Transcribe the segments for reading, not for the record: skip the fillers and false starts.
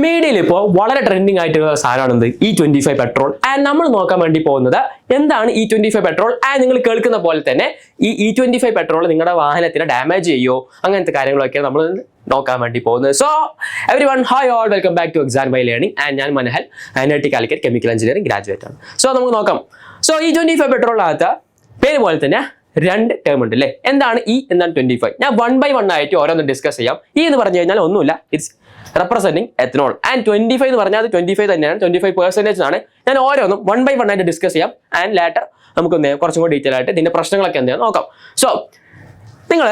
മീഡിയയിൽ ഇപ്പോൾ വളരെ ട്രെൻഡിങ് ആയിട്ടുള്ള സാധനമാണ് E25 പെട്രോൾ. ആൻഡ് നമ്മൾ നോക്കാൻ വേണ്ടി പോകുന്നത് എന്താണ് E25 പെട്രോൾ. ആൻഡ് നിങ്ങൾ കേൾക്കുന്ന പോലെ തന്നെ ഈ E25 പെട്രോൾ നിങ്ങളുടെ വാഹനത്തിന് ഡാമേജ് ചെയ്യോ അങ്ങനത്തെ കാര്യങ്ങളൊക്കെ നമ്മൾ നോക്കാൻ വേണ്ടി പോകുന്നത്. So everyone, hi all, welcome back to exam by learning. And ഞാൻ Manahal, NIT Calicut chemical engineering graduate ആണ്. സോ നമുക്ക് നോക്കാം. സോ E25 പെട്രോളിനകത്ത് പേര് പോലെ തന്നെ രണ്ട് ടേം ഉണ്ട് അല്ലേ. എന്താണ് E, എന്താണ് 25? ഞാൻ 1 by 1 ആയിട്ട് ഓരോന്ന് ഡിസ്കസ് ചെയ്യാം. E എന്ന് പറഞ്ഞു കഴിഞ്ഞാൽ ഒന്നുമില്ല, ഇറ്റ്സ് റെപ്രസെന്റിങ് എത്തനോൾ. ആൻഡ് 25 എന്ന് പറഞ്ഞാൽ അത് 25 തന്നെയാണ്, 25% ആണ്. ഞാൻ ഓരോന്നും 1 by 1 ആയിട്ട് ഡിസ്കസ് ചെയ്യാം. ആൻഡ് ലേറ്റർ നമുക്ക് കുറച്ചും കൂടി ഡീറ്റെയിൽ ആയിട്ട് ഇതിന്റെ പ്രശ്നങ്ങളൊക്കെ എന്താണെന്ന് നോക്കാം. സോ നിങ്ങൾ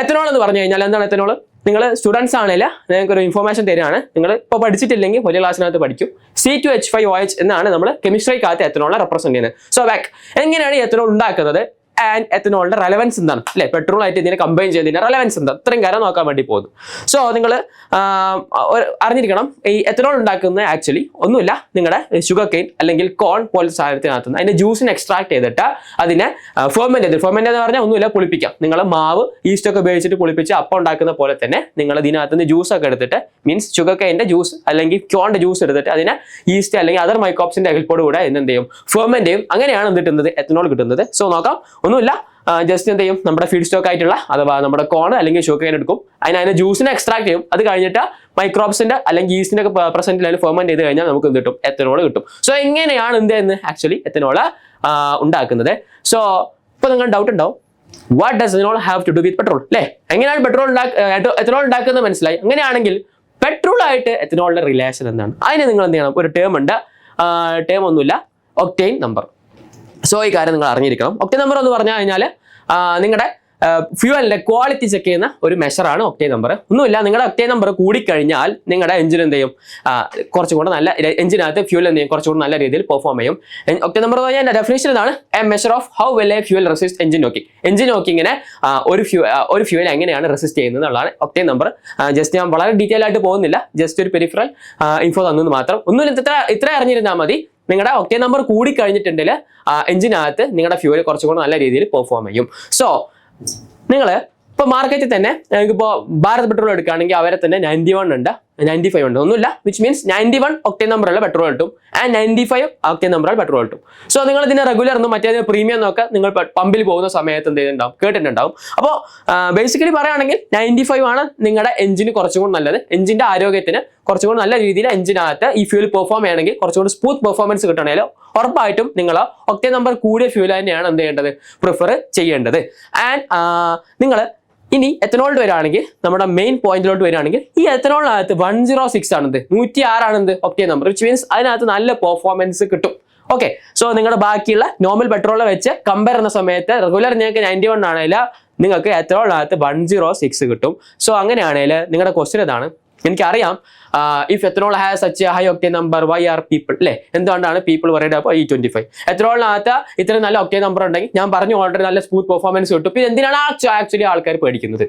എത്തനോൾ എന്ന് പറഞ്ഞു കഴിഞ്ഞാൽ എന്താണ് എത്തനോൾ? നിങ്ങൾ സ്റ്റുഡൻസ് ആണെങ്കിൽ നിങ്ങൾക്ക് ഒരു ഇൻഫോർമേഷൻ തരികയാണ്. നിങ്ങൾ ഇപ്പോൾ പഠിച്ചിട്ടില്ലെങ്കിൽ വലിയ ക്ലാസ്സിനകത്ത് പഠിക്കും. C2H5OH എന്നാണ് നമ്മൾ കെമിസ്ട്രിക്കകത്ത് എത്തനോളിനെ റെപ്രസെന്റ് ചെയ്യുന്നത്. സോ ബാക്ക് എങ്ങനെയാണ് ഈ എത്തനോൾ ഉണ്ടാക്കുന്നത് ആൻഡ് എത്തനോളിന്റെ റെലവൻസ് എന്താണ് അല്ലെ, പെട്രോൾ ആയിട്ട് ഇതിനെ കമ്പൈൻ ചെയ്തതിന്റെ റെലവൻസ് എന്താ, ഇത്രയും കാര്യം നോക്കാൻ വേണ്ടി പോകുന്നു. സോ നിങ്ങൾ അറിഞ്ഞിരിക്കണം, ഈ എത്തനോൾ ഉണ്ടാക്കുന്നത് ആക്ച്വലി ഒന്നുമില്ല, നിങ്ങളുടെ ഷുഗർ കെയിൻ അല്ലെങ്കിൽ കോൺ പോലത്തെ സാധനത്തിനകത്ത് നിന്ന് അതിന്റെ ജ്യൂസിനെ എക്സ്ട്രാക്ട് ചെയ്തിട്ട് അതിനെ ഫെർമെന്റ് എന്ന് പറഞ്ഞാൽ ഒന്നുമില്ല, പുളിപ്പിക്കാം. നിങ്ങൾ മാവ് ഈസ്റ്റ് ഒക്കെ ഉപയോഗിച്ചിട്ട് പുളിപ്പിച്ച് അപ്പം ഉണ്ടാക്കുന്ന പോലെ തന്നെ നിങ്ങൾ ഇതിനകത്ത് നിന്ന് ജ്യൂസ് ഒക്കെ എടുത്തിട്ട്, മീൻസ് ഷുഗർ കെയിൻ്റെ ജ്യൂസ് അല്ലെങ്കിൽ കോണിന്റെ ജ്യൂസ് എടുത്തിട്ട് അതിനെ ഈസ്റ്റ് അല്ലെങ്കിൽ അതർ മൈക്രോബ്സിന്റെ ഹെൽപ്പോട് കൂടെ എന്ത് ചെയ്യും, ഫെർമെന്റ് ചെയ്യും. അങ്ങനെയാണ് കിട്ടുന്നത് എത്തനോൾ കിട്ടുന്നത്. സോ നോക്കാം, ഒന്നുമില്ല, ജസ്റ്റ് എന്ത് ചെയ്യും, നമ്മുടെ ഫീഡ് സ്റ്റോക്ക് ആയിട്ടുള്ള അഥവാ നമ്മുടെ കോൺ അല്ലെങ്കിൽ ഷുഗർ കെയിൻ എടുക്കും, അതിനെ ജ്യൂസിനെ എക്സ്ട്രാക്ട് ചെയ്യും. അത് കഴിഞ്ഞിട്ട് മൈക്രോബ്സിന്റെ അല്ലെങ്കിൽ ഈസ്റ്റിന്റെ ഒക്കെ പെർസെന്റിൽ അതിന് ഫെർമെന്റ് ചെയ്ത് കഴിഞ്ഞാൽ നമുക്ക് എന്ത് കിട്ടും, എത്തനോൾ കിട്ടും. സോ എങ്ങനെയാണ് എന്തെന്ന് ആക്ച്വലി എത്തനോൾ ഉണ്ടാക്കുന്നത്? സോ ഇപ്പൊ നിങ്ങൾ ഡൗട്ട് ഉണ്ടാവും, what does ethanol have to do with petrol അല്ലേ? എങ്ങനെയാണ് എത്തനോൾ ഉണ്ടാക്കുന്നത് മനസ്സിലായി. അങ്ങനെയാണെങ്കിൽ പെട്രോൾ ആയിട്ട് എത്തനോളിന്റെ റിലേഷൻ എന്താണ്? അതിന് നിങ്ങൾ എന്ത് ചെയ്യണം, ഒരു ടേം ഉണ്ട്. ടേം ഒന്നുമില്ല, ഒക്ടെയ്ൻ നമ്പർ. സോ ഈ കാര്യം നിങ്ങൾ അറിഞ്ഞിരിക്കണം. ഒക്ടെയ്ൻ നമ്പർ എന്ന് പറഞ്ഞു കഴിഞ്ഞാൽ നിങ്ങളുടെ ഫ്യൂവലിന്റെ ക്വാളിറ്റി ചെക്ക് ചെയ്യുന്ന ഒരു മെഷറാണ് ഒക്ടെയ്ൻ നമ്പർ. ഒന്നുമില്ല, നിങ്ങളുടെ ഒക്ടെയ്ൻ നമ്പർ കൂടിക്കഴിഞ്ഞാൽ നിങ്ങളുടെ എഞ്ചിൻ എന്ത് ചെയ്യും, കുറച്ചും കൂടെ നല്ല എഞ്ചിനകത്ത് ഫ്യൂൽ എന്ത് ചെയ്യും, കുറച്ചുകൂടെ നല്ല രീതിയിൽ പെർഫോം ചെയ്യും. ഒക്ടെയ്ൻ നമ്പർ എന്ന് പറഞ്ഞാൽ ഡെഫിനേഷൻ ഇതാണ്, a measure of how well a fuel resist engine knocking. Engine നോക്കിങ്ങിനെ ഒരു ഫ്യൂൽ എങ്ങനെയാണ് റെസിസ്റ്റ് ചെയ്യുന്നത് എന്നുള്ളതാണ് ഒക്ടെയ്ൻ നമ്പർ. ജസ്റ്റ് ഞാൻ വളരെ ഡീറ്റെയിൽ ആയിട്ട് പോകുന്നില്ല, ജസ്റ്റ് ഒരു പെരിഫറൽ ഇൻഫോ തന്നത് മാത്രം. ഒന്നുമില്ല, ഇത്ര അറിഞ്ഞിരുന്നാൽ മതി. നിങ്ങളുടെ ഒക്ടെയ്ൻ നമ്പർ കൂടി കഴിഞ്ഞിട്ടുണ്ടെങ്കിൽ എഞ്ചിനകത്ത് നിങ്ങളുടെ ഫ്യൂൽ കുറച്ചുകൂടെ നല്ല രീതിയിൽ പെർഫോം ചെയ്യും. സോ നിങ്ങൾ ഇപ്പോൾ മാർക്കറ്റിൽ തന്നെ ഇപ്പോൾ ഭാരത് പെട്രോൾ എടുക്കുകയാണെങ്കിൽ അവരെ തന്നെ 91 ഉണ്ട്, 95 ഉണ്ട്. ഒന്നുമില്ല, വിച്ച് മീൻസ് 91 ഒക്ടെയ്ൻ നമ്പറുള്ള പെട്രോൾ കിട്ടും ആൻഡ് 95 ഒക്ടെയ്ൻ നമ്പറുള്ള പെട്രോൾ കിട്ടും. സോ നിങ്ങൾ ഇതിനെ റെഗുലർ എന്നും മറ്റേ പ്രീമിയം എന്നൊക്കെ നിങ്ങൾ പമ്പിൽ പോകുന്ന സമയത്ത് എന്ത് ചെയ്യുന്നുണ്ടാവും, കേട്ടിട്ടുണ്ടാവും. അപ്പോൾ ബേസിക്കലി പറയുകയാണെങ്കിൽ 95 ആണ് നിങ്ങളുടെ എഞ്ചിന് കുറച്ചും കൂടി നല്ലത്. എഞ്ചിന്റെ ആരോഗ്യത്തിന് കുറച്ചും കൂടി നല്ല രീതിയിൽ എഞ്ചിനകത്ത് ഈ ഫ്യൂൽ പെർഫോം ചെയ്യണമെങ്കിൽ, കുറച്ചുകൂടി സ്മൂത്ത് പെർഫോമൻസ് കിട്ടണമെങ്കിൽ ഉറപ്പായിട്ടും നിങ്ങൾ ഒക്ടെയ്ൻ നമ്പർ കൂടിയ ഫ്യൂൽ തന്നെയാണ് എന്ത് ചെയ്യേണ്ടത്, പ്രിഫർ ചെയ്യേണ്ടത്. ആൻഡ് നിങ്ങൾ ഇനി എത്തനോളിൽ വരികയാണെങ്കിൽ, നമ്മുടെ മെയിൻ പോയിന്റിലോട്ട് വരികയാണെങ്കിൽ, ഈ എത്തനോളിനകത്ത് 106 ആണെന്ത്, 106 ആണെന്ത് ഒക്ടെയ്ൻ നമ്പർ, വിച്ച് മീൻസ് അതിനകത്ത് നല്ല പെർഫോമൻസ് കിട്ടും. ഓക്കെ, സോ നിങ്ങളുടെ ബാക്കിയുള്ള നോർമൽ പെട്രോളെ വെച്ച് കമ്പയർ ചെയ്യുന്ന സമയത്ത് റെഗുലർ നിങ്ങൾക്ക് 91 ആണെങ്കിൽ നിങ്ങൾക്ക് എത്തനോളിനകത്ത് 106 കിട്ടും. സോ അങ്ങനെയാണെങ്കിൽ നിങ്ങളുടെ ക്വസ്റ്റ്യൻ ഇതാണ്, എനിക്കറിയാം, if ethanol has such high octane number why are people അല്ലേ, എന്തുകൊണ്ടാണ് പീപ്പിൾ വറീഡ് അപ്പോൾ E25? എത്തനോളിനകത്ത് ഇത്രയും നല്ല ഒക്ടെയ്ൻ നമ്പർ ഉണ്ടെങ്കിൽ ഞാൻ പറഞ്ഞു ഓൾറെഡി നല്ല സ്മൂത്ത് പെർഫോമൻസ് കിട്ടും, പിന്നെ എന്തിനാണ് ആക്ച്വലി ആൾക്കാർ പേടിക്കുന്നത്?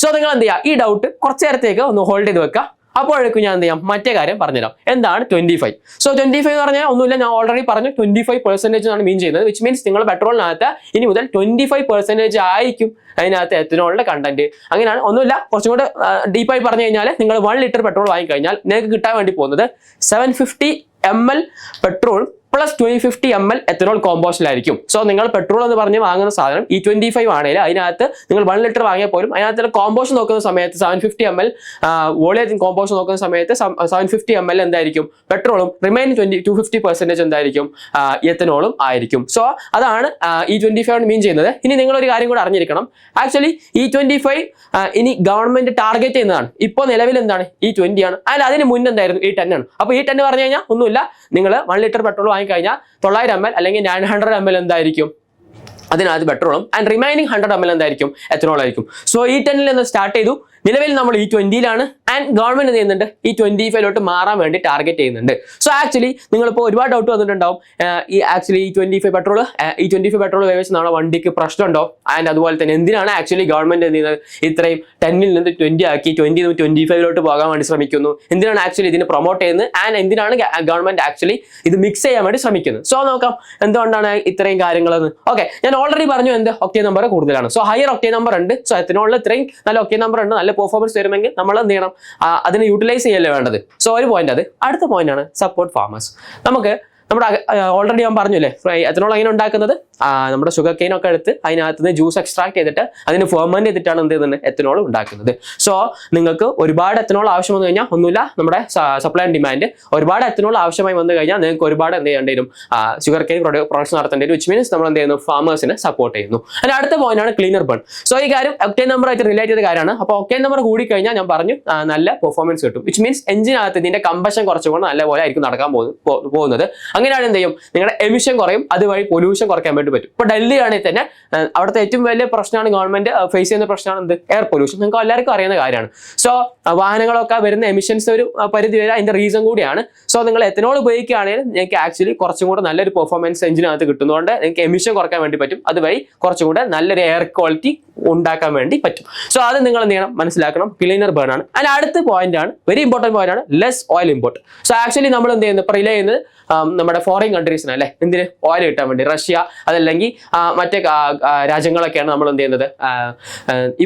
സോ നിങ്ങൾ എന്ത് ചെയ്യുക, ഈ ഡൗട്ട് കുറച്ച് നേരത്തേക്ക് ഒന്ന് ഹോൾഡ് ചെയ്ത് വെക്കുക. അപ്പോഴേക്കും ഞാൻ എന്ത് ചെയ്യാം, മറ്റേ കാര്യം പറഞ്ഞുതരാം. എന്താണ് 25? സോ 25 എന്ന് പറഞ്ഞാൽ ഒന്നുമില്ല, ഞാൻ ഓൾറെഡി പറഞ്ഞു 25% ആണ് മീൻ ചെയ്യുന്നത്, വിച്ച് മീൻസ് നിങ്ങൾ പെട്രോളിനകത്ത് ഇനി മുതൽ 25% ആയിരിക്കും അതിനകത്ത് എത്തനോളിന്റെ കണ്ടന്റ്. അങ്ങനെയാണ്, ഒന്നുമില്ല, കുറച്ചും കൂടെ ഡീപ്പായി പറഞ്ഞു കഴിഞ്ഞാൽ നിങ്ങൾ 1 ലിറ്റർ പെട്രോൾ വാങ്ങിക്കഴിഞ്ഞാൽ നിങ്ങൾക്ക് കിട്ടാൻ വേണ്ടി പോകുന്നത് 750 ml petrol plus 250 ml ethanol കോമ്പോസ്റ്റിലായിരിക്കും. സോ നിങ്ങൾ പെട്രോൾ എന്ന് പറഞ്ഞ് വാങ്ങുന്ന സാധനം E25 ആണെങ്കിൽ അതിനകത്ത് നിങ്ങൾ 1 ലിറ്റർ വാങ്ങിയാൽ പോലും അതിനകത്ത് കോമ്പോസ്റ്റ് നോക്കുന്ന സമയത്ത് 750 ml വോളിയം കോമ്പോസ്റ്റ് നോക്കുന്ന സമയത്ത് 750 ml എന്തായിരിക്കും പെട്രോളും, റിമൈനിങ് 250% എന്തായിരിക്കും എത്തനോളും ആയിരിക്കും. സോ അതാണ് E25 മീൻ ചെയ്യുന്നത്. ഇനി നിങ്ങൾ ഒരു കാര്യം കൂടെ അറിഞ്ഞിരിക്കണം, ആക്ച്വലി E25 ഇനി ഗവൺമെന്റ് ടാർഗറ്റ് ചെയ്യുന്നതാണ്. ഇപ്പോൾ നിലവിൽ എന്താണ്, E20 ആണ്. അതിന് മുന്നേ എന്തായിരുന്നു, E10 ആണ്. അപ്പോൾ E10 പറഞ്ഞു കഴിഞ്ഞാൽ ഒന്നുമില്ല, നിങ്ങൾ 1 ലിറ്റർ പെട്രോൾ വാങ്ങിക്കഴിഞ്ഞാൽ 900 ml അല്ലെങ്കിൽ 900 ml എന്തായിരിക്കും അതിനകത്ത് പെട്രോളും ആൻഡ് റിമൈനിങ് 100 ml എന്തായിരിക്കും എത്തനോൾ ആയിരിക്കും. സോ E10 നിന്ന് സ്റ്റാർട്ട് ചെയ്തു, നിലവിൽ നമ്മൾ E20 ആൻഡ് ഗവൺമെന്റ് ചെയ്യുന്നുണ്ട് E25 മാറാൻ വേണ്ടി ടാർഗറ്റ് ചെയ്യുന്നുണ്ട്. സോ ആക്ച്വലി നിങ്ങളിപ്പോൾ ഒരുപാട് ഡൗട്ട് വന്നിട്ടുണ്ടാവും, ഈ ആക്ച്വലി E25 പെട്രോൾ ഉപയോഗിച്ച് നമ്മുടെ വണ്ടിക്ക് പ്രശ്നമുണ്ടോ, ആൻഡ് അതുപോലെ തന്നെ എന്തിനാണ് ആക്ച്വലി ഗവൺമെന്റ് എന്ത് ചെയ്യുന്നത്, ഇത്രയും 10 നിന്ന് 20 ആക്കി 20 നിന്ന് 25 പോകാൻ വേണ്ടി ശ്രമിക്കുന്നു, എന്തിനാണ് ആക്ച്വലി ഇതിനെ പ്രൊമോട്ട് ചെയ്യുന്നത്, ആൻഡ് എന്തിനാണ് ഗവൺമെന്റ് ആക്ച്വലി ഇത് മിക്സ് ചെയ്യാൻ വേണ്ടി ശ്രമിക്കുന്നത്. സോ നോക്കാം എന്തുകൊണ്ടാണ് ഇത്രയും കാര്യങ്ങളെന്ന്. ഓക്കെ, ഞാൻ ഓൾറെഡി പറഞ്ഞു എന്ത് ഒക്ടെയ്ൻ നമ്പർ കൂടുതലാണ്. സോ ഹയർ ഒക്ടെയ്ൻ നമ്പർ ഉണ്ട്. സോ എത്തനോളിൽ ഇത്രയും നല്ല ഒക്ടെയ്ൻ നമ്പർ ഉണ്ട്, നല്ല പെർഫോമൻസ് തരുമെങ്കിൽ നമ്മൾ എന്ത് ചെയ്യണം, അതിനെ യൂട്ടിലൈസ് ചെയ്യല്ലേ വേണ്ടത്. സോ ഒരു പോയിന്റ് അത്. അടുത്ത പോയിന്റ് ആണ് സപ്പോർട്ട് ഫാമേഴ്സ്. നമുക്ക് നമ്മുടെ ഓൾറെഡി ഞാൻ പറഞ്ഞില്ലേ എത്തനോൾ എങ്ങനെ ഉണ്ടാക്കുന്നത്, നമ്മുടെ ഷുഗർ കെയിൻ ഒക്കെ എടുത്ത് അതിനകത്ത് നിന്ന് ജ്യൂസ് എക്സ്ട്രാക്ട് ചെയ്തിട്ട് അതിന് ഫെർമെന്റ് ചെയ്തിട്ടാണ് എന്ത് ചെയ്യുന്നത്, എത്തനോൾ ഉണ്ടാക്കുന്നത്. സോ നിങ്ങൾക്ക് ഒരുപാട് എത്തനോൾ ആവശ്യം വന്നു കഴിഞ്ഞാൽ ഒന്നുമില്ല, നമ്മുടെ സപ്ലൈ ആൻഡ് ഡിമാൻഡ് ഒരുപാട് എത്തനോൾ ആവശ്യമായി വന്നു കഴിഞ്ഞാൽ നിങ്ങൾക്ക് ഒരുപാട് എന്ത് ചെയ്യേണ്ടി വരും, ഷുഗർ കെയിൻ പ്രൊഡക്ഷൻ നടത്തേണ്ടി വരും. വിച്ച് മീൻസ് നമ്മൾ എന്ത് ചെയ്യുന്നു, ഫാമേഴ്സിനെ സപ്പോർട്ട് ചെയ്യുന്നു. അതിന് അടുത്ത പോയിന്റ് ആണ് ക്ലീനർ ബേൺ. സോ ഈ കാര്യം ഒക്ടേൻ നമ്പർ ആയിട്ട് റിലേറ്റ് ചെയ്ത കാര്യമാണ്. അപ്പോൾ ഒക്ടേൻ നമ്പർ കൂടി കഴിഞ്ഞാൽ ഞാൻ പറഞ്ഞു നല്ല പെർഫോമൻസ് കിട്ടും. വിച്ച് മീൻസ് എഞ്ചിനകത്ത് ഇതിന്റെ കമ്പഷൻ കുറച്ചുകൂടെ നല്ലപോലെ ആയിരിക്കും നടക്കാൻ പോകുന്നത്. അങ്ങനെയാണ് എന്ത് ചെയ്യും, നിങ്ങളുടെ എമിഷൻ കുറയും, അതുവഴി പൊല്യൂഷൻ കുറയ്ക്കാൻ വേണ്ടി പറ്റും. ഇപ്പൊ ഡൽഹി ആണെങ്കിൽ തന്നെ അവിടുത്തെ ഏറ്റവും വലിയ പ്രശ്നമാണ് ഗവൺമെന്റ് ഫേസ് ചെയ്യുന്ന പ്രശ്നമാണ് എന്ത്, എയർ പൊല്യൂഷൻ. നിങ്ങൾക്ക് എല്ലാവർക്കും അറിയുന്ന കാര്യമാണ്. സോ വാഹനങ്ങളൊക്കെ വരുന്ന എമിഷൻസ് ഒരു പരിധി വരെ അതിന്റെ റീസൺ കൂടിയാണ്. സോ നിങ്ങൾ എത്തനോൾ ഉപയോഗിക്കുകയാണെങ്കിൽ നിങ്ങൾക്ക് ആക്ച്വലി കുറച്ചും കൂടെ നല്ലൊരു പെർഫോമൻസ് എഞ്ചിനകത്ത് കിട്ടുന്നതുകൊണ്ട് നിങ്ങൾക്ക് എമിഷൻ കുറയ്ക്കാൻ വേണ്ടി പറ്റും, അതുവഴി കുറച്ചും കൂടെ നല്ലൊരു എയർ ക്വാളിറ്റി ഉണ്ടാക്കാൻ വേണ്ടി പറ്റും. സോ അത് നിങ്ങൾ എന്ത് ചെയ്യണം, മനസ്സിലാക്കണം, ക്ലീനർ ബേൺ ആണ്. അതിന് അടുത്ത പോയിന്റ് ആണ്, വെരി ഇമ്പോർട്ടന്റ് പോയിന്റ് ആണ്, less oil import. So actually നമ്മൾ എന്ത് ചെയ്യുന്നത്, റിലേ ചെയ്യുന്നത് നമ്മുടെ ഫോറിൻ കൺട്രീസിന് അല്ലെ, എന്തിന്, ഓയിൽ കിട്ടാൻ വേണ്ടി. റഷ്യ അതല്ലെങ്കിൽ മറ്റേ രാജ്യങ്ങളൊക്കെയാണ് നമ്മൾ എന്ത് ചെയ്യുന്നത്,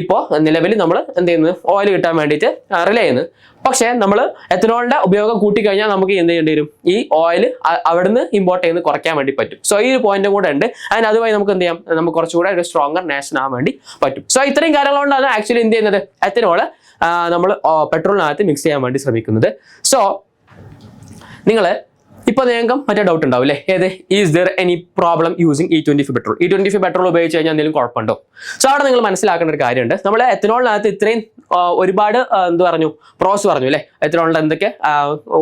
ഇപ്പോൾ നിലവിൽ നമ്മൾ എന്ത് ചെയ്യുന്നത്, ഓയിൽ കിട്ടാൻ വേണ്ടിയിട്ട് റിലേ ചെയ്യുന്നത്. പക്ഷേ നമ്മൾ എത്തനോളിന്റെ ഉപയോഗം കൂട്ടിക്കഴിഞ്ഞാൽ നമുക്ക് എന്ത് ചെയ്യേണ്ടി വരും, ഈ ഓയിൽ അവിടുന്ന് ഇമ്പോർട്ട് ചെയ്യുന്നത് കുറയ്ക്കാൻ വേണ്ടി പറ്റും. സോ ഈ ഒരു പോയിന്റും കൂടെ ഉണ്ട്. അതിന് അതുവഴി നമുക്ക് എന്ത് ചെയ്യാം, നമുക്ക് കുറച്ചുകൂടെ ഒരു സ്ട്രോങ്ങർ നാഷൻ ആവാൻ വേണ്ടി പറ്റും. സോ ഇത്രയും കാര്യങ്ങൾ കൊണ്ടാണ് ആക്ച്വലി എന്ത് ചെയ്യുന്നത്, എത്തനോള് നമ്മൾ പെട്രോളിനകത്ത് മിക്സ് ചെയ്യാൻ വേണ്ടി ശ്രമിക്കുന്നത്. സോ നിങ്ങൾ ഇപ്പൊ നിങ്ങൾക്ക് മറ്റേ ഡൗട്ട് ഉണ്ടാവും അല്ലേ, ഏത്, is there any problem using E25 petrol? E25 petrol ഉപയോഗിച്ച് കഴിഞ്ഞാൽ എന്തെങ്കിലും കുഴപ്പമുണ്ടോ? സോ അവിടെ നിങ്ങൾ മനസ്സിലാക്കേണ്ട ഒരു കാര്യമുണ്ട്. നമ്മൾ എത്തനോളിനകത്ത് ഇത്രയും ഒരുപാട് എന്ത് പറഞ്ഞു, പ്രോസ് പറഞ്ഞു അല്ലേ, എത്തനോളിന്റെ എന്തൊക്കെ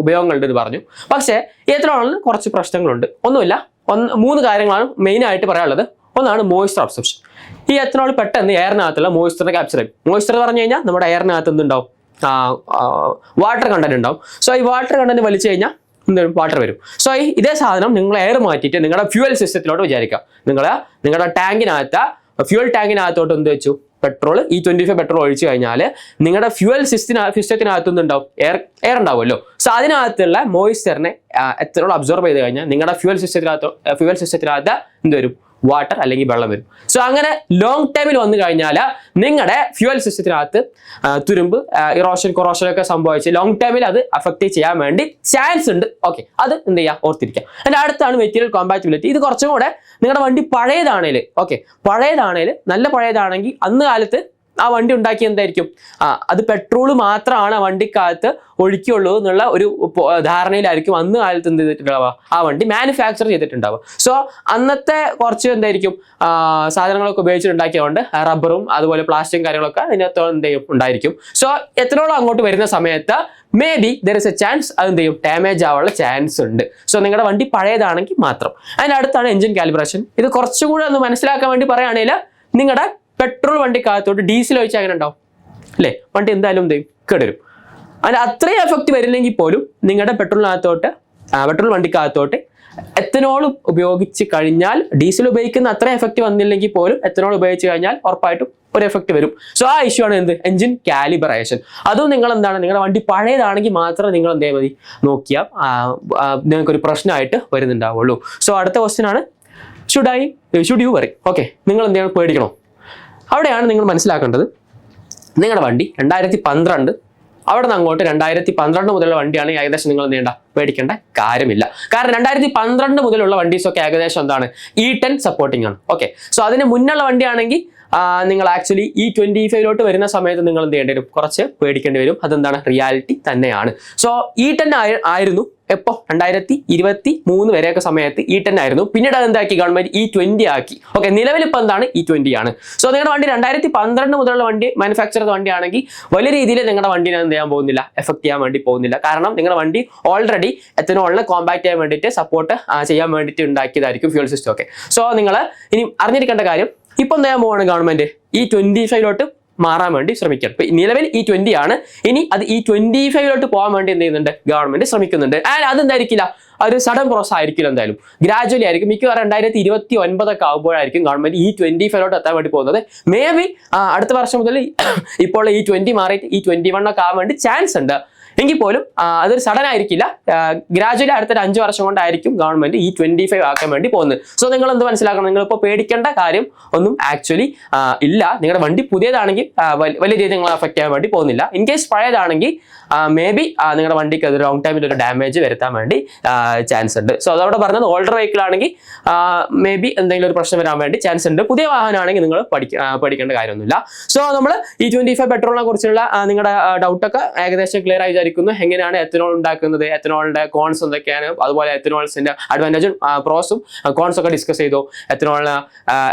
ഉപയോഗങ്ങളുണ്ട് എന്ന് പറഞ്ഞു. പക്ഷേ ഈ എത്തനോളിന് കുറച്ച് പ്രശ്നങ്ങളുണ്ട്. ഒന്നുമില്ല, 3 കാര്യങ്ങളാണ് മെയിൻ ആയിട്ട് പറയാനുള്ളത്. ഒന്നാണ് മോയ്സ്ചർ അബ്സോർപ്ഷൻ. ഈ എത്തനോൾ പെട്ടെന്ന് എയറിനകത്തുള്ള മോയ്സ്ചറിനെ ക്യാപ്ചർ ചെയ്യും. മോയ്സ്ചർ പറഞ്ഞു കഴിഞ്ഞാൽ നമ്മുടെ എയറിനകത്ത് എന്തുണ്ടാവും, വാട്ടർ കണ്ടന്റ് ഉണ്ടാവും. സോ ഈ വാട്ടർ കണ്ടന്റ് വലിച്ചു കഴിഞ്ഞാൽ വാട്ടർ വരും. സോ ഇതേ സാധനം നിങ്ങൾ എയർ മാറ്റിയിട്ട് നിങ്ങളുടെ ഫ്യൂവൽ സിസ്റ്റത്തിലോട്ട് വിചാരിക്കാം. നിങ്ങളുടെ ടാങ്കിനകത്ത് ഫ്യൂവൽ ടാങ്കിനകത്തോട്ട് എന്ത് വെച്ചു, പെട്രോൾ, E25 പെട്രോൾ ഒഴിച്ചു കഴിഞ്ഞാൽ നിങ്ങളുടെ ഫ്യൂവൽ സിസ്റ്റത്തിനകത്തുനിന്ന് ഉണ്ടാവും എയർ ഉണ്ടാവുമല്ലോ. സോ അതിനകത്തുള്ള മോയ്സ്ചറിനെ എത്തനോൾ അബ്സോർബ് ചെയ്ത് കഴിഞ്ഞാൽ നിങ്ങളുടെ ഫ്യൂവൽ സിസ്റ്റത്തിനകത്ത് എന്ത് വരും, വാട്ടർ അല്ലെങ്കിൽ വെള്ളം വരും. സോ അങ്ങനെ ലോങ് ടൈമിൽ വന്നു കഴിഞ്ഞാൽ നിങ്ങളുടെ ഫ്യൂവൽ സിസ്റ്റത്തിനകത്ത് തുരുമ്പ്, കൊറോഷൻ ഒക്കെ സംഭവിച്ച് ലോങ് ടൈമിൽ അത് അഫക്റ്റ് ചെയ്യാൻ വേണ്ടി ചാൻസ് ഉണ്ട്. ഓക്കെ, അത് എന്ത് ചെയ്യുക, ഓർത്തിരിക്കുക. അതിൻ്റെ അടുത്താണ് മെറ്റീരിയൽ കോമ്പാറ്റിബിലിറ്റി. ഇത് കുറച്ചും കൂടെ നിങ്ങളുടെ വണ്ടി പഴയതാണേൽ, നല്ല പഴയതാണെങ്കിൽ അന്ന് കാലത്ത് ആ വണ്ടി ഉണ്ടാക്കി എന്തായിരിക്കും, അത് പെട്രോൾ മാത്രമാണ് ആ വണ്ടിക്കകത്ത് ഒഴിക്കുള്ളൂ എന്നുള്ള ഒരു ധാരണയിലായിരിക്കും അന്ന് കാലത്ത് എന്ത് ചെയ്തിട്ടുണ്ടാവുക, ആ വണ്ടി മാനുഫാക്ചർ ചെയ്തിട്ടുണ്ടാവുക. സോ അന്നത്തെ കുറച്ച് എന്തായിരിക്കും സാധനങ്ങളൊക്കെ ഉപയോഗിച്ചിട്ടുണ്ടാക്കിയതുകൊണ്ട് റബ്ബറും അതുപോലെ പ്ലാസ്റ്റിക്കും കാര്യങ്ങളൊക്കെ അതിനകത്ത് എന്ത് ചെയ്യും ഉണ്ടായിരിക്കും. സോ എത്രയോളം അങ്ങോട്ട് വരുന്ന സമയത്ത് may be there is A chance അത് എന്ത് ചെയ്യും, ഡാമേജ് ആവാനുള്ള ചാൻസ് ഉണ്ട്. സോ നിങ്ങളുടെ വണ്ടി പഴയതാണെങ്കിൽ മാത്രം. അതിനടുത്താണ് എഞ്ചിൻ കാലിബ്രേഷൻ. ഇത് കുറച്ചുകൂടെ ഒന്ന് മനസ്സിലാക്കാൻ വേണ്ടി പറയുകയാണെങ്കിൽ നിങ്ങളുടെ പെട്രോൾ വണ്ടിക്കകത്തോട്ട് ഡീസൽ ഒഴിച്ചാൽ അങ്ങനെ ഉണ്ടാവും അല്ലേ, വണ്ടി എന്തായാലും എന്ത് ചെയ്യും, കേടുവരും. അതിന് അത്രയും എഫക്റ്റ് വരില്ലെങ്കിൽ പോലും നിങ്ങളുടെ പെട്രോൾ വണ്ടിക്കകത്തോട്ട് എത്തനോൾ ഉപയോഗിച്ച് കഴിഞ്ഞാൽ, ഡീസൽ ഉപയോഗിക്കുന്ന അത്ര എഫക്റ്റ് വന്നില്ലെങ്കിൽ പോലും എത്തനോൾ ഉപയോഗിച്ച് കഴിഞ്ഞാൽ ഉറപ്പായിട്ടും ഒരു എഫക്റ്റ് വരും. സോ ആ ഇഷ്യൂ ആണ് എന്ത്, എഞ്ചിൻ കാലിബ്രേഷൻ. അതും നിങ്ങൾ എന്താണ്, നിങ്ങളുടെ വണ്ടി പഴയതാണെങ്കിൽ മാത്രം നിങ്ങൾ എന്തേ മതി നോക്കിയാൽ നിങ്ങൾക്കൊരു പ്രശ്നമായിട്ട് വരുന്നുണ്ടാവുള്ളൂ. സോ അടുത്ത ക്വസ്റ്റ്യൻ ആണ്, ഷുഡ് യു വറി? ഓക്കെ, നിങ്ങൾ എന്ത് ചെയ്യണം, പേടിക്കണോ? അവിടെയാണ് നിങ്ങൾ മനസ്സിലാക്കേണ്ടത്, നിങ്ങളുടെ വണ്ടി 2012 അവിടെ നിന്ന് അങ്ങോട്ട് 2012 മുതലുള്ള വണ്ടിയാണ് ഏകദേശം നിങ്ങൾ എന്ത് ചെയ്യേണ്ട, പേടിക്കേണ്ട കാര്യമില്ല. കാരണം 2012 മുതലുള്ള വണ്ടീസൊക്കെ ഏകദേശം എന്താണ്, E10 സപ്പോർട്ടിംഗ് ആണ്. ഓക്കെ, സോ അതിന് മുന്നുള്ള വണ്ടിയാണെങ്കിൽ നിങ്ങൾ ആക്ച്വലി E25 വരുന്ന സമയത്ത് നിങ്ങൾ എന്ത് ചെയ്യേണ്ടി വരും, കുറച്ച് പേടിക്കേണ്ടി വരും. അതെന്താണ്, റിയാലിറ്റി തന്നെയാണ്. സോ E10 ആയിരുന്നു എപ്പോൾ, 2023 വരെയൊക്കെ സമയത്ത് E10 ആയിരുന്നു. പിന്നീട് അതെന്താക്കി, ഗവൺമെന്റ് E20 ആക്കി. ഓക്കെ, നിലവിലിപ്പോൾ എന്താണ്, E20 ആണ്. സോ നിങ്ങളുടെ വണ്ടി 2012 മുതലുള്ള വണ്ടി മാനുഫാക്ചർ വണ്ടിയാണെങ്കിൽ വലിയ രീതിയിൽ നിങ്ങളുടെ വണ്ടിനെ എന്ത് ചെയ്യാൻ പോകുന്നില്ല, എഫക്ട് ചെയ്യാൻ വേണ്ടി പോകുന്നില്ല. കാരണം നിങ്ങളുടെ വണ്ടി ഓൾറെഡി എത്തനോളിനെ കോമ്പാക്ട് ചെയ്യാൻ വേണ്ടിയിട്ട്, സപ്പോർട്ട് ചെയ്യാൻ വേണ്ടിയിട്ട് ഉണ്ടാക്കിയതായിരിക്കും ഫ്യൂൽ സിസ്റ്റം. ഓക്കെ, സോ നിങ്ങൾ ഇനി അറിഞ്ഞിരിക്കേണ്ട കാര്യം, ഇപ്പം എന്താ പോവാണ് ഗവൺമെന്റ് E25 മാറാൻ വേണ്ടി ശ്രമിക്കണം. ഇപ്പൊ നിലവിൽ E20 ആണ്, ഇനി അത് E25 പോകാൻ വേണ്ടി എന്ത് ചെയ്യുന്നുണ്ട്, ഗവൺമെന്റ് ശ്രമിക്കുന്നുണ്ട്. ആൻഡ് അതെന്തായിരിക്കില്ല, ഒരു സഡൻ പ്രോസസ് ആയിരിക്കില്ല, എന്തായാലും ഗ്രാജുവലി ആയിരിക്കും. മിക്കവാറും 2029 ആകുമ്പോഴായിരിക്കും ഗവൺമെന്റ് E25 എത്താൻ വേണ്ടി പോകുന്നത്. മേ ബി അടുത്ത വർഷം മുതൽ ഇപ്പോൾ E20 മാറിയിട്ട് E21 ആവാൻ വേണ്ടി ചാൻസ് ഉണ്ട്. എങ്കിൽ പോലും അതൊരു സഡൻ ആയിരിക്കില്ല, ഗ്രാജുവലി അടുത്തൊരു 5 വർഷം കൊണ്ടായിരിക്കും ഗവൺമെന്റ് ഈ 25 ആക്കാൻ വേണ്ടി പോകുന്നത്. സോ നിങ്ങൾ എന്ത് മനസ്സിലാക്കണം, നിങ്ങളിപ്പോൾ പേടിക്കേണ്ട കാര്യം ഒന്നും ആക്ച്വലി ഇല്ല. നിങ്ങളുടെ വണ്ടി പുതിയതാണെങ്കിൽ വലിയ രീതിയിൽ നിങ്ങളെ അഫക്റ്റ് ചെയ്യാൻ വേണ്ടി പോകുന്നില്ല. ഇൻ കേസ് പഴയതാണെങ്കിൽ മേ ബി നിങ്ങളുടെ വണ്ടിക്ക് അത് ലോങ് ടൈമിൽ ഒരു ഡാമേജ് വരുത്താൻ വേണ്ടി ചാൻസ് ഉണ്ട്. സോ അതോടെ പറഞ്ഞത് ഓൾഡർ വെഹിക്കിൾ ആണെങ്കിൽ മേ ബി എന്തെങ്കിലും ഒരു പ്രശ്നം വരാൻ വേണ്ടി ചാൻസ് ഉണ്ട്. പുതിയ വാഹനമാണെങ്കിൽ നിങ്ങൾ പഠിക്കേണ്ട കാര്യമൊന്നുമില്ല. സോ നമ്മൾ ഈ 25 പെട്രോളിനെ കുറിച്ചുള്ള നിങ്ങളുടെ ഡൗട്ടൊക്കെ ഏകദേശം ക്ലിയർ ആയി വിചാരിക്കുന്നു. എങ്ങനെയാണ് എത്തനോൾ ഉണ്ടാക്കുന്നത്, എത്തനോളിന്റെ കോൺസ് എന്തൊക്കെയാണ്, അതുപോലെ എത്തനോൾസിന്റെ അഡ്വാൻറ്റേജും പ്രോസും കോൺസ് ഒക്കെ ഡിസ്കസ് ചെയ്തു.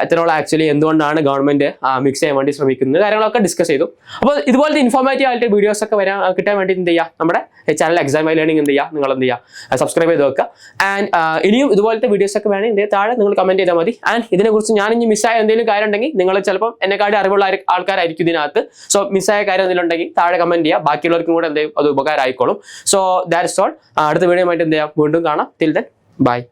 എത്തനോൾ ആക്ച്വലി എന്തുകൊണ്ടാണ് ഗവൺമെന്റ് മിക്സ് ചെയ്യാൻ വേണ്ടി ശ്രമിക്കുന്നത്, കാര്യങ്ങളൊക്കെ ഡിസ്കസ് ചെയ്തു. അപ്പോൾ ഇതുപോലത്തെ ഇൻഫോർമേറ്റീവ് ആയിട്ട് വീഡിയോസ് ഒക്കെ കിട്ടാൻ വേണ്ടി എന്ത് ചെയ്യുക, നമ്മുടെ ചാനൽ എക്സാം ബൈ ലേണിംഗ് എന്ത് ചെയ്യുക, നിങ്ങൾ എന്ത് ചെയ്യുക, സബ്സ്ക്രൈബ് ചെയ്ത് വെക്കുക. ആൻഡ് ഇനിയും ഇതുപോലത്തെ വീഡിയോസ് ഒക്കെ വേണമെങ്കിൽ താഴെ നിങ്ങൾ കമന്റ് ചെയ്താൽ മതി. ആൻഡ് ഇതിനെക്കുറിച്ച് ഞാൻ ഇനി മിസ്സായ എന്തെങ്കിലും കാര്യം ഉണ്ടെങ്കിൽ, നിങ്ങൾ ചിലപ്പോൾ എന്നെക്കാട്ടി അറിവുള്ള ആൾക്കാരായിരിക്കും ഇതിനകത്ത്. സോ മിസ്സായ കാര്യം എന്തെങ്കിലും ഉണ്ടെങ്കിൽ താഴെ കമന്റ് ചെയ്യുക, ബാക്കിയുള്ളവർക്കും കൂടെ എന്തെങ്കിലും അത് ഉപകാരം ആയിക്കോളും. So that's all. അടുത്ത വീഡിയോ ആയിട്ട് എന്ത് ചെയ്യാം, വീണ്ടും കാണാം. Till then bye.